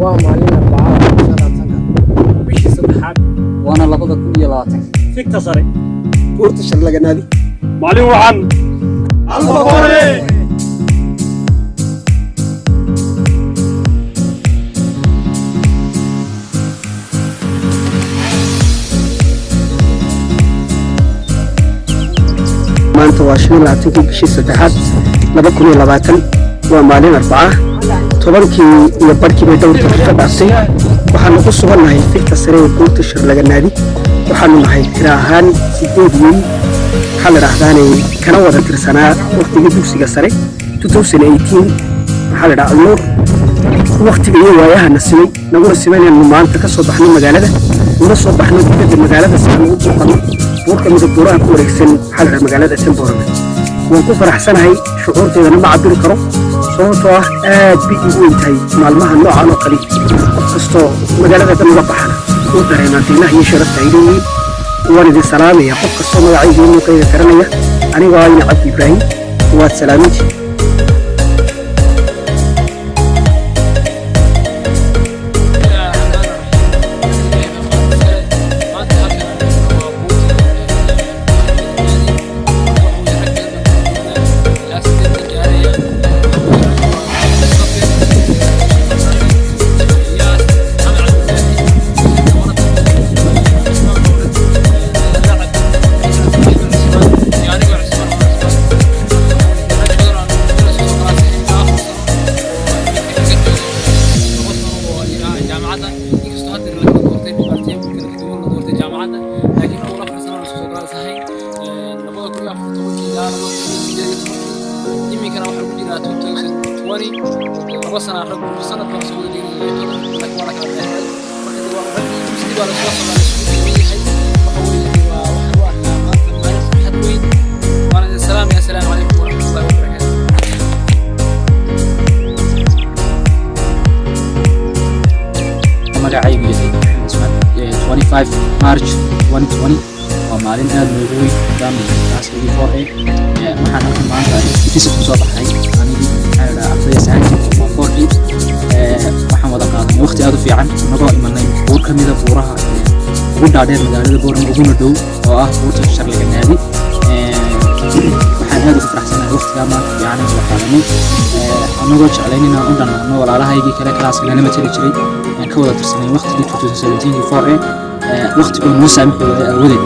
ومالين 4 بشي صدحات وانا لبدا كل يلاتك فيك تصري بورتا شر-laganaadi مالين وعن الفقوري maanta waa 25 bishii saddexaad 2020 waa maalin 4 tobankii iyo barkii bay dhowr daqiiqo dhaafay waxaan ku sugannahay fikta sare ee buurta shar-laganaadi waxaanu nahay tira ahaan 8 wiil waxaa la dhahdaanay kana wada tirsanaa waqtigii dugsiga sare 2018 waxaa la dhahaa nuur waqtiga iyo waayaha nasimay naguna simanaynu maanta ka soo baxno magaalada una soo baxno dibadda magaalada si aan ugu booqano buur kamida buuraha ku wareegsan waxaa la dhahaa magaalada Temboorame waan ku faraxsanahay shucuurteedana ma cabiri karo sababtoo ah aad bay igu weyn tahay maalmaha noocan oo kale qof kastoo magaalada dhan uga baxana uu dareemaa qiimaha iyo sharafta ay leeyihiin waan idin salaamaya qof kastoo magacayga iyo muuqayga garanaya anigoo ah Cabdi Ibraahim waad salaamintii magacaygu yahay 25 March 2020 waa maalin aad loogu weyn dalxiis buurta waxaan halkan maanta fiisa ku soo baxay anigii ardayda saacadii waxaan wada qaadanay waqti aad u fiican anagoo imanay buur kamida buuraha ugu dhaadheer magaalada Boorama uguna dhow oo ah buurta shar-laganaadi waxaan aad ugu faraxsanahay waqtiga maanta fiican ee qaadanay anagoo jeclayn inaan u dhanaano walaalahaygii kale klaaska nala matali jiray ka wada tirsanay waqtigii 2017 waqtigoo noo saamixooday awadeed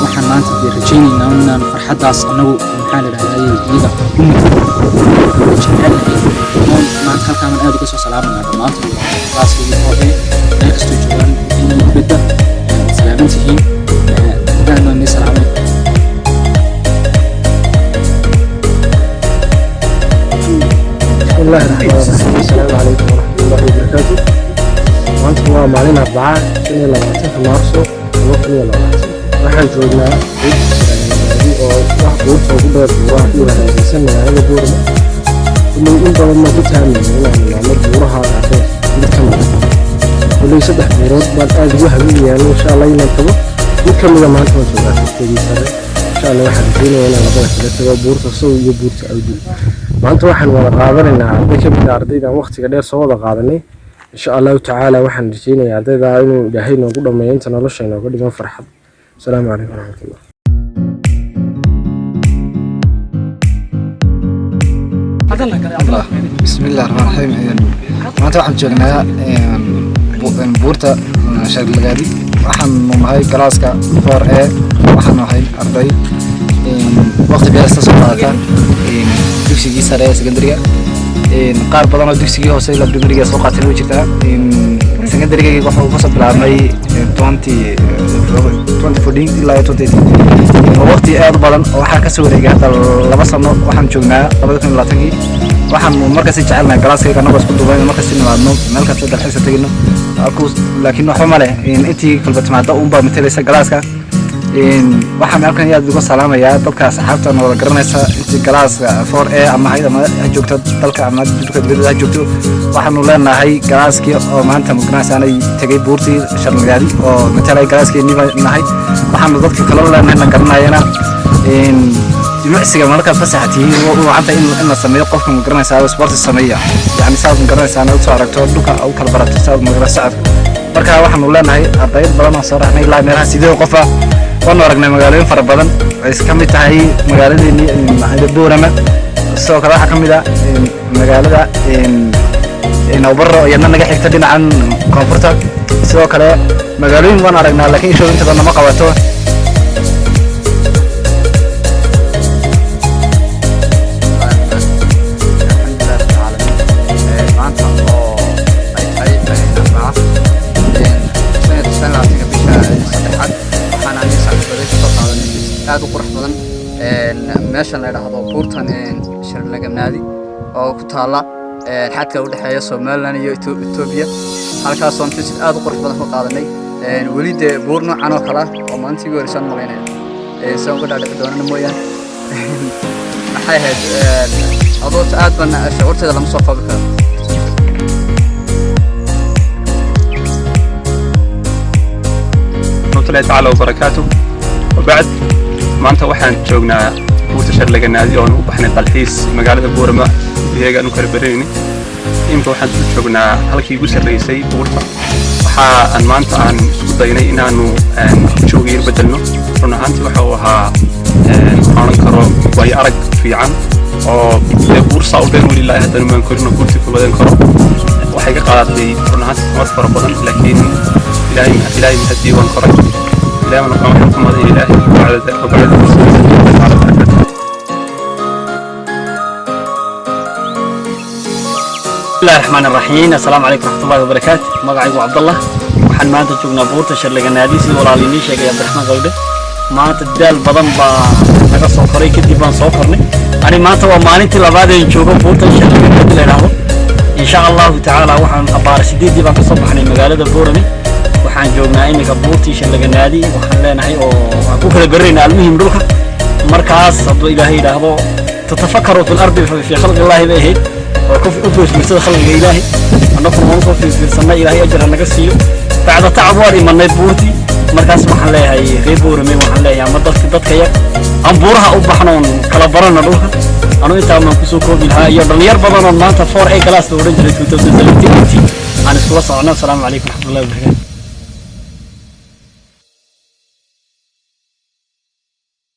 waxaan maanta rajaynaynaa inaan farxaddaas anagu maxaa la dhahdaa yidha maanta halkaan aad uga soo salaamanaa dhammaantood klaaskii meel kastoo joogaan dibadda salaaman tihiin daa'iman nii salaamay الله الرحمن الرحيم السلام عليكم ورحمة الله وبركاته وأنت هو معلن 4 كني لواتن مارسو وكني لواتن waxaan joognaa shar-laganaadi oo wax buurta ugu dheer buuraha ku wareegsan magaalada Boorama inuu in badan ma ku taamay inaan nimo buuraha dhaafay mid ka mid ah saddex buurood baan aad ugu habeeyay insha Allah inaan tago mid ka mid ah maanta waan joogaa fikirkii sare insha Allah waxaan rajaynayaa inaan labada kala tago buurta soo iyo buurta awdi maanta waxaan wada qaadanaynaa arday ka mid ah ardaydan waqtiga dheer soo wada qaadanay insha Allah ta'ala waxaan rajaynayaa ardayda inuu Ilaahay noogu dhameeyo inta nolosheena uga dhigo farxad السلام عليكم ورحمة الله بسم الله الرحمن الرحيم maanta waxaan joognaa buurta shar-laganaadi waxaan nahay galaaska 4A waxaan nahay arday waqti beerista soo qaadata dugsigii sare ee secondary qaar badan oo dugsigii hoose ilaa primary soo qaatay way jirtaa secondary wuxuu ka soo bilaabmay 2014 ilaa 2018 waqti aad badan oo waxaa ka soo wareegay hadda 2 sano waxaan joognaa 2020 waxaan markaas jecelnahay galaaskayga anagoo isku duubay markaas nimaadno meel kasta dalxiis tagino laakiin waxa ma leh intii kalba timaada uun baa matalaysa galaaska waxaan halkan aad ugu salaamayaa dadka asxaabta wada garanaysa intii galaaska 4A ama hay'ad ama joogto dalka ama dadka dibadda joogto waxaanu leenahay galaaskii oo maanta mugnaanay tagay buurtii shar-laganaadi oo matalay galaaskii nahay waxaanu dadka kale leenahay garanayna jimicsiga markaad fasaxatay وعطى إن السمية قف من قرنا ساعة سبورت السمية يعني ساعة من قرنا ساعة نوصل على كتور دوكا أو كالبرات ساعة من قرنا ساعة marka waxaan u leenahay arday badan oo soo raxnay ilaa meelaha sidoo qof ah oo aragnay magaalooyin fara badan ay iska mid tahay magaalada buurama soo kale waxa kamid ah magaalada barro iyana naga xigta dhinacan koonfurta sidoo kale magaalooyin waan aragnaa laakiin isha inta badan ma qabato aad u qurux badan meeshan la yiraahdo buurtan shar-laganaadi oo ku taala xadka u dhaxeeya Soomaaliland iyo Itoobiya halkaas oo intii aad u qurux badan ku qaadanay wali buur noocan oo kala oo maanta ugu horeysan maleynay soo ku dhaadhici doonana mooyaan maxay ahayd adoo aad ban shucuurteeda lama soo koobi karo الله تعالى وبركاته وبعد maanta waxaan joognaa buurta shar-laganaadi oo u baxnay dalxiis magaalada buurama iyaga aanu kala baranayni imka waxaan u joognaa halkii ugu sarreysay buurta waxa aan maanta aan isku daynay inaanu joogayr bedelno run ahaantii waxa uu ahaa oran karo waayo arag fiican oo buur saa u dheer welilahi haddana maan korino buurtii ku wadan karo waxay ka qaadatay run ahaantii tamar fara badan laakiin ilaahay mahadii waan koray ilaahay waan waxaan ku madan ilaahay وبعد بسم الله الرحمن الرحيم السلام عليكم ورحمة الله وبركاته مقعي عبد الله وحن ما أنت جونا بورتا shar-laganaadi سيد ولا ليني شيء يا عبد الرحمن قوله ما أنت دال بدن با نقص صفري كدي بان صفرني أنا ما أنت ومانتي لبعض ينشوفون بورتا shar-laganaadi لنا إن شاء الله تعالى وحن أبارس دي بان كصبح عن المجال بورني waxaan joognaa inka buurtii shar-laganaadi waxaan leenahay oo aan ku kala gareynaa almuhim dhulka markaas haduu ilaahay yiraahdo tatafakkaru fil ardi fi khalqi illaahi baahay oo ku fiirsada khalqiga ilaahay annagu ma soo fiirsanay ilaahay ajra naga siiyo bacda tacab war imanay buurtii markaas waxaan leeyahay reer buurame waxaan leeyahay ma dadka yar aan buuraha u baxnoon kala barana dhulka anu inta ma ku soo koobi lahaa iyo dhalinyar badan oo maanta 4A class loo oran jiray 2017 aan isla soconaa. Assalaamu calaykum warahmatullahi wabarakatuh.